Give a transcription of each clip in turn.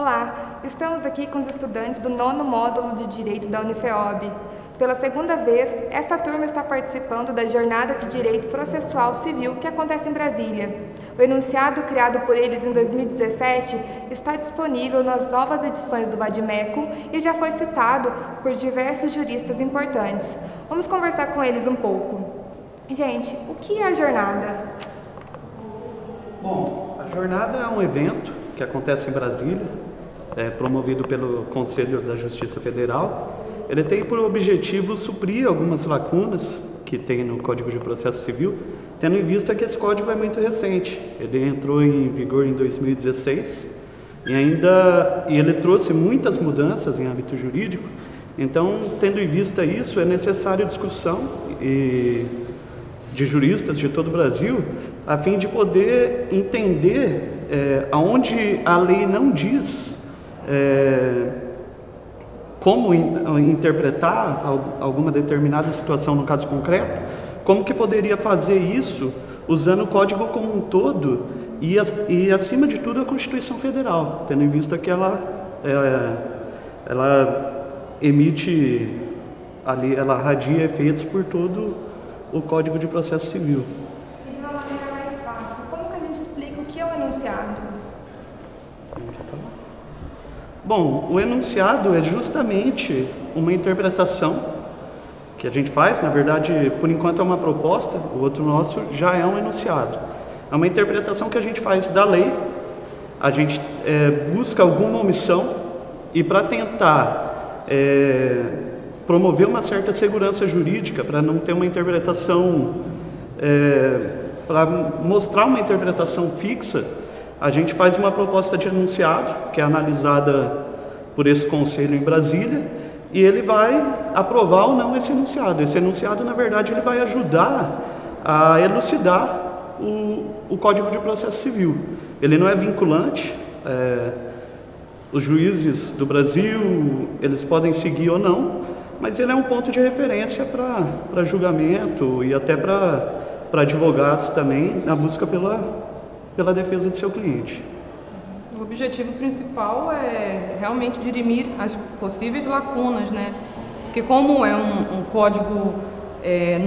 Olá, estamos aqui com os estudantes do 9º módulo de Direito da Unifeob. Pela segunda vez, esta turma está participando da Jornada de Direito Processual Civil que acontece em Brasília. O enunciado criado por eles em 2017 está disponível nas novas edições do Vadimeco e já foi citado por diversos juristas importantes. Vamos conversar com eles um pouco. Gente, o que é a jornada? Bom, a jornada é um evento que acontece em Brasília, promovido pelo Conselho da Justiça Federal. Ele tem por objetivo suprir algumas lacunas que tem no Código de Processo Civil, tendo em vista que esse código é muito recente. Ele entrou em vigor em 2016 e ele trouxe muitas mudanças em âmbito jurídico. Então, tendo em vista isso, é necessário discussão de juristas de todo o Brasil, a fim de poder entender aonde a lei não diz como interpretar alguma determinada situação no caso concreto, como que poderia fazer isso usando o Código como um todo e acima de tudo, a Constituição Federal, tendo em vista que ela emite ali, ela radia efeitos por todo o Código de Processo Civil. E de uma maneira mais fácil, como que a gente explica o que é o enunciado? Bom, o enunciado é justamente uma interpretação que a gente faz, na verdade, por enquanto é uma proposta, o outro nosso já é um enunciado. É uma interpretação que a gente faz da lei, a gente busca alguma omissão e para tentar promover uma certa segurança jurídica, para não ter uma interpretação, para mostrar uma interpretação fixa, a gente faz uma proposta de enunciado, que é analisada por esse conselho em Brasília, e ele vai aprovar ou não esse enunciado. Esse enunciado, na verdade, ele vai ajudar a elucidar o Código de Processo Civil. Ele não é vinculante, os juízes do Brasil, eles podem seguir ou não, mas ele é um ponto de referência para julgamento e até para advogados também, na busca pela defesa de seu cliente. O objetivo principal é realmente dirimir as possíveis lacunas, né? Porque como é um código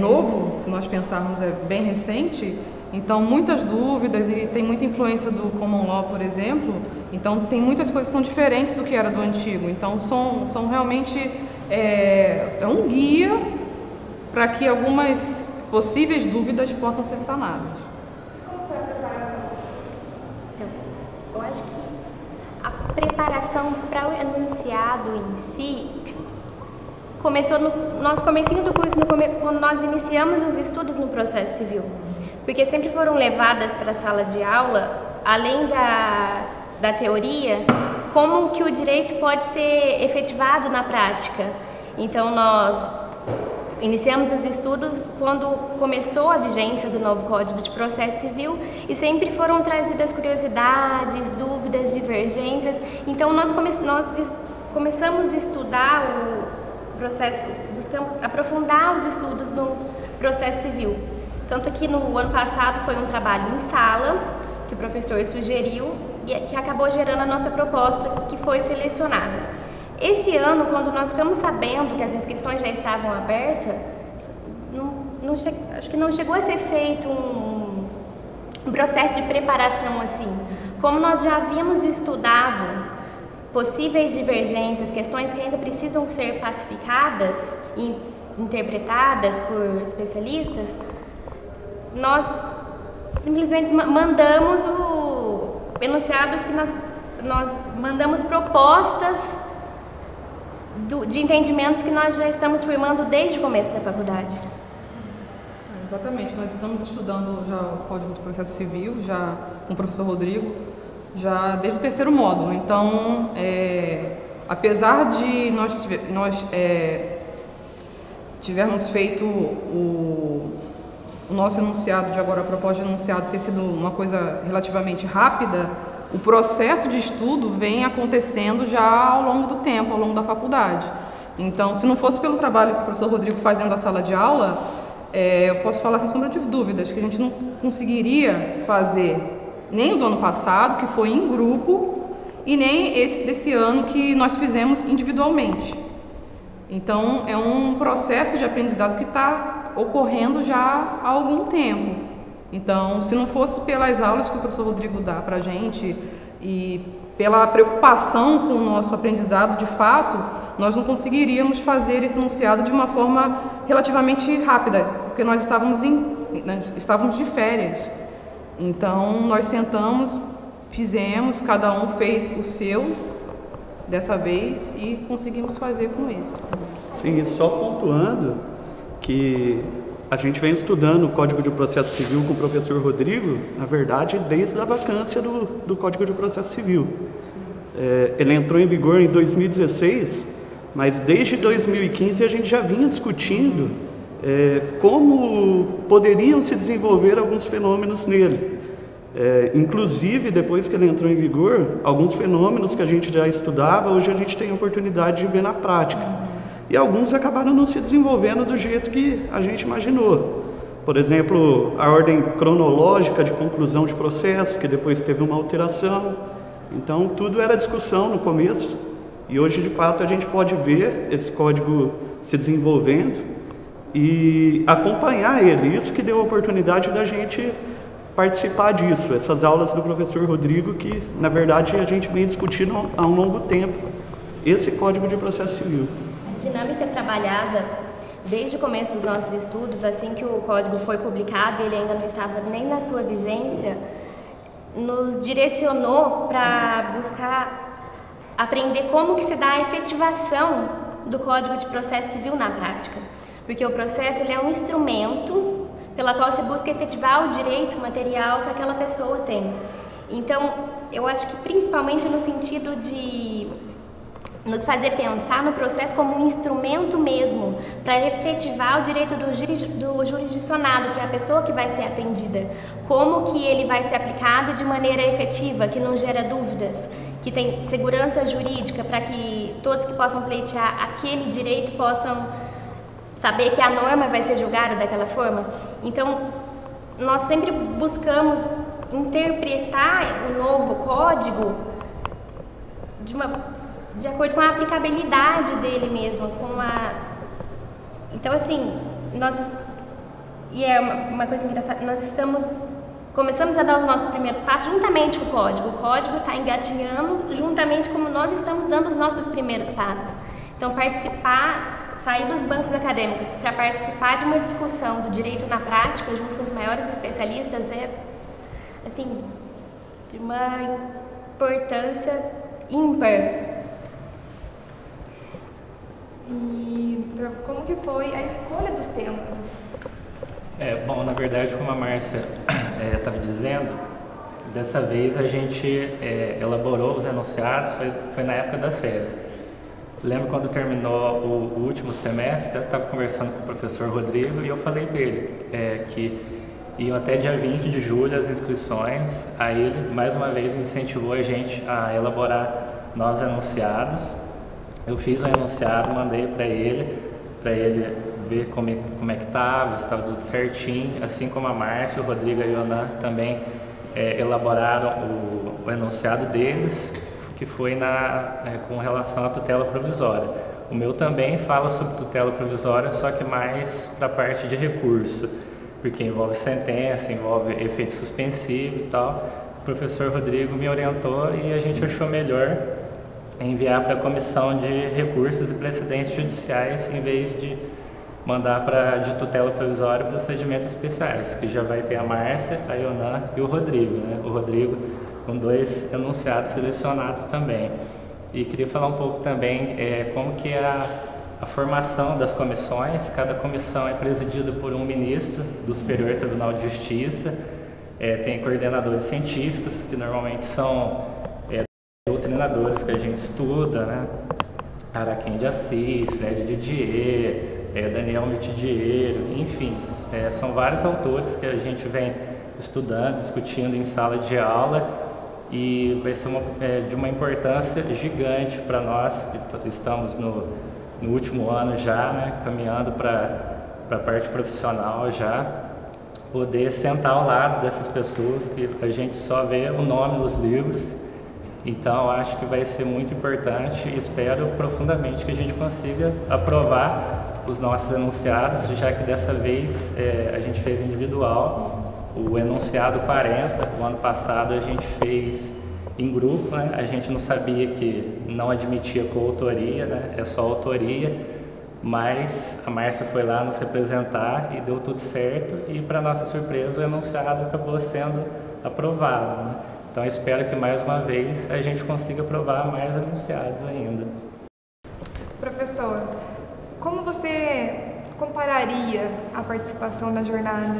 novo, se nós pensarmos é bem recente, então muitas dúvidas e tem muita influência do Common Law, por exemplo, então tem muitas coisas que são diferentes do que era do antigo, então são realmente um guia para que algumas possíveis dúvidas possam ser sanadas. Eu acho que a preparação para o enunciado em si começou no nosso comecinho do curso, quando nós iniciamos os estudos no processo civil, porque sempre foram levadas para a sala de aula, além da teoria, como que o direito pode ser efetivado na prática. Então nós iniciamos os estudos quando começou a vigência do novo Código de Processo Civil e sempre foram trazidas curiosidades, dúvidas, divergências. Então nós começamos a estudar o processo, buscamos aprofundar os estudos no processo civil. Tanto que no ano passado foi um trabalho em sala que o professor sugeriu e que acabou gerando a nossa proposta, que foi selecionada. Esse ano, quando nós ficamos sabendo que as inscrições já estavam abertas, acho que não chegou a ser feito um processo de preparação assim. Como nós já havíamos estudado possíveis divergências, questões que ainda precisam ser pacificadas e interpretadas por especialistas, nós simplesmente mandamos enunciados que nós mandamos propostas de entendimentos que nós já estamos firmando desde o começo da faculdade. Exatamente, nós estamos estudando já o Código do Processo Civil, já com o professor Rodrigo, já desde o 3º módulo. Então, apesar de nós tivermos feito o nosso enunciado de agora, a proposta de enunciado ter sido uma coisa relativamente rápida, o processo de estudo vem acontecendo já ao longo do tempo, ao longo da faculdade. Então, se não fosse pelo trabalho que o professor Rodrigo faz dentro da sala de aula, eu posso falar sem sombra de dúvidas que a gente não conseguiria fazer nem o do ano passado, que foi em grupo, e nem esse desse ano que nós fizemos individualmente. Então, é um processo de aprendizado que está ocorrendo já há algum tempo. Então, se não fosse pelas aulas que o professor Rodrigo dá para a gente e pela preocupação com o nosso aprendizado de fato, nós não conseguiríamos fazer esse enunciado de uma forma relativamente rápida, porque nós estávamos de férias. Então, nós sentamos, fizemos, cada um fez o seu dessa vez e conseguimos fazer com êxito. Sim, só pontuando que a gente vem estudando o Código de Processo Civil com o professor Rodrigo, na verdade, desde a vacância do Código de Processo Civil. Ele entrou em vigor em 2016, mas desde 2015 a gente já vinha discutindo como poderiam se desenvolver alguns fenômenos nele. Inclusive, depois que ele entrou em vigor, alguns fenômenos que a gente já estudava, hoje a gente tem a oportunidade de ver na prática. E alguns acabaram não se desenvolvendo do jeito que a gente imaginou. Por exemplo, a ordem cronológica de conclusão de processos, que depois teve uma alteração. Então, tudo era discussão no começo. E hoje, de fato, a gente pode ver esse código se desenvolvendo e acompanhar ele. Isso que deu a oportunidade da gente participar disso, essas aulas do professor Rodrigo, que na verdade a gente vem discutindo há um longo tempo, esse Código de Processo Civil. A dinâmica trabalhada desde o começo dos nossos estudos, assim que o código foi publicado e ele ainda não estava nem na sua vigência, nos direcionou para buscar aprender como que se dá a efetivação do Código de Processo Civil na prática, porque o processo ele é um instrumento pela qual se busca efetivar o direito material que aquela pessoa tem. Então, eu acho que principalmente no sentido de nos fazer pensar no processo como um instrumento mesmo para efetivar o direito do jurisdicionado, que é a pessoa que vai ser atendida. Como que ele vai ser aplicado de maneira efetiva, que não gera dúvidas, que tem segurança jurídica para que todos que possam pleitear aquele direito possam saber que a norma vai ser julgada daquela forma. Então, nós sempre buscamos interpretar o novo código de acordo com a aplicabilidade dele mesmo, Então, assim, e é uma coisa engraçada, nós começamos a dar os nossos primeiros passos juntamente com o código. O código está engatinhando juntamente como nós estamos dando os nossos primeiros passos. Então, sair dos bancos acadêmicos para participar de uma discussão do direito na prática, junto com os maiores especialistas, é, assim, de uma importância ímpar. E como que foi a escolha dos temas? Bom, na verdade, como a Márcia estava dizendo, dessa vez a gente elaborou os enunciados, foi na época das férias. Lembro quando terminou o último semestre, eu estava conversando com o professor Rodrigo e eu falei para ele que iam até dia 20 de julho as inscrições. Aí ele, mais uma vez, incentivou a gente a elaborar novos enunciados. Eu fiz um enunciado, mandei para ele ver como é que estava, se estava tudo certinho. Assim como a Márcia, o Rodrigo e a Ioná também elaboraram o enunciado deles, que foi com relação à tutela provisória. O meu também fala sobre tutela provisória, só que mais para a parte de recurso, porque envolve sentença, envolve efeito suspensivo e tal. O professor Rodrigo me orientou e a gente achou melhor enviar para a comissão de recursos e precedentes judiciais, em vez de mandar de tutela provisória para procedimentos especiais, que já vai ter a Márcia, a Ioná e o Rodrigo, né? O Rodrigo com 2 enunciados selecionados também. E queria falar um pouco também como que é a formação das comissões. Cada comissão é presidida por um ministro do Superior Tribunal de Justiça, tem coordenadores científicos, que normalmente são doutrinadores que a gente estuda, né? Araquém de Assis, Fred Didier, Daniel Mitidiero, enfim, são vários autores que a gente vem estudando, discutindo em sala de aula, e vai ser de uma importância gigante para nós que estamos no último ano já, né, caminhando para a parte profissional já, poder sentar ao lado dessas pessoas que a gente só vê o nome nos livros Então, eu acho que vai ser muito importante e espero profundamente que a gente consiga aprovar os nossos enunciados, já que dessa vez a gente fez individual. O enunciado 40, o ano passado a gente fez em grupo, né? A gente não sabia que não admitia coautoria, né? É só autoria, mas a Márcia foi lá nos representar e deu tudo certo e, para nossa surpresa, o enunciado acabou sendo aprovado, né? Então, eu espero que mais uma vez a gente consiga aprovar mais enunciados ainda. Professor, como você compararia a participação na jornada?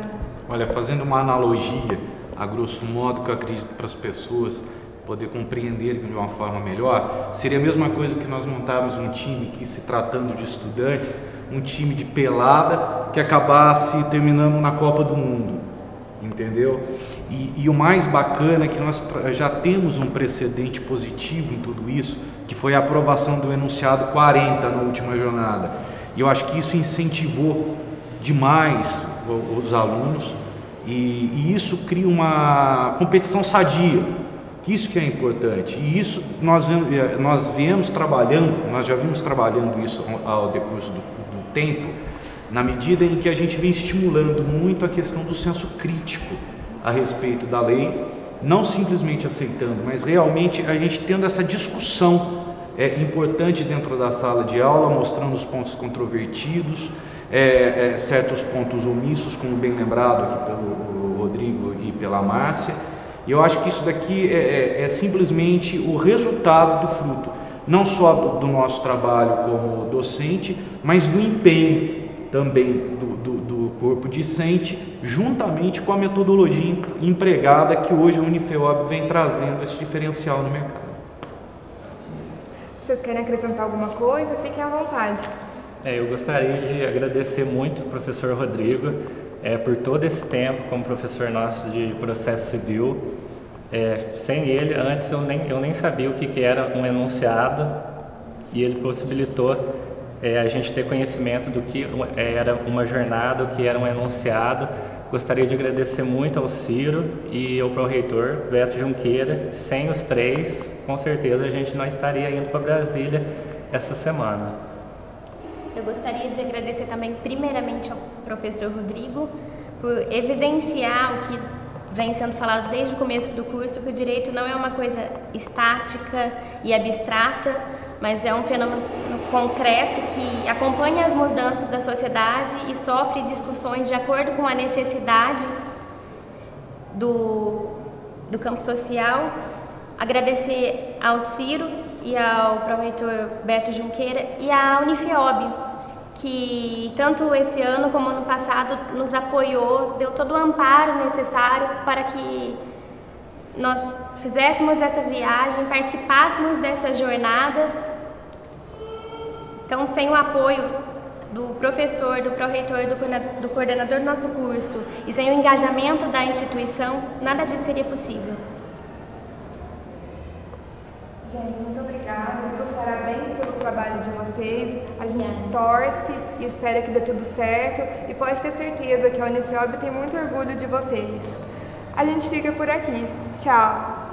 Olha, fazendo uma analogia, a grosso modo, que eu acredito para as pessoas poder compreender de uma forma melhor, seria a mesma coisa que nós montarmos um time que, se tratando de estudantes, um time de pelada que acabasse terminando na Copa do Mundo, entendeu? E o mais bacana é que nós já temos um precedente positivo em tudo isso, que foi a aprovação do enunciado 40 na última jornada. E eu acho que isso incentivou demais os alunos e isso cria uma competição sadia. Isso que é importante, e isso nós já vimos trabalhando isso ao decurso do tempo, na medida em que a gente vem estimulando muito a questão do senso crítico a respeito da lei, não simplesmente aceitando, mas realmente a gente tendo essa discussão importante dentro da sala de aula, mostrando os pontos controvertidos, certos pontos omissos, como bem lembrado aqui pelo Rodrigo e pela Márcia. E eu acho que isso daqui é simplesmente o resultado do fruto, não só do nosso trabalho como docente, mas do empenho também do corpo discente, juntamente com a metodologia empregada que hoje a Unifeob vem trazendo esse diferencial no mercado. Vocês querem acrescentar alguma coisa? Fiquem à vontade. Eu gostaria de agradecer muito ao professor Rodrigo por todo esse tempo como professor nosso de processo civil. Sem ele, antes eu nem sabia o que era um enunciado, e ele possibilitou a gente ter conhecimento do que era uma jornada, o que era um enunciado. Gostaria de agradecer muito ao Ciro e ao pró-reitor Beto Junqueira. Sem os três, com certeza a gente não estaria indo para Brasília essa semana. Eu gostaria de agradecer também primeiramente ao professor Rodrigo por evidenciar o que vem sendo falado desde o começo do curso, que o direito não é uma coisa estática e abstrata, mas é um fenômeno concreto que acompanha as mudanças da sociedade e sofre discussões de acordo com a necessidade do campo social. Agradecer ao Ciro e ao pró-reitor Beto Junqueira e à Unifeob, que tanto esse ano como ano passado nos apoiou, deu todo o amparo necessário para que nós fizéssemos essa viagem, participássemos dessa jornada. Então, sem o apoio do professor, do pró-reitor, do coordenador do nosso curso e sem o engajamento da instituição, nada disso seria possível. Gente, muito obrigada, viu? Parabéns pelo trabalho de vocês. A gente torce e espera que dê tudo certo, e pode ter certeza que a Unifeob tem muito orgulho de vocês. A gente fica por aqui. Tchau!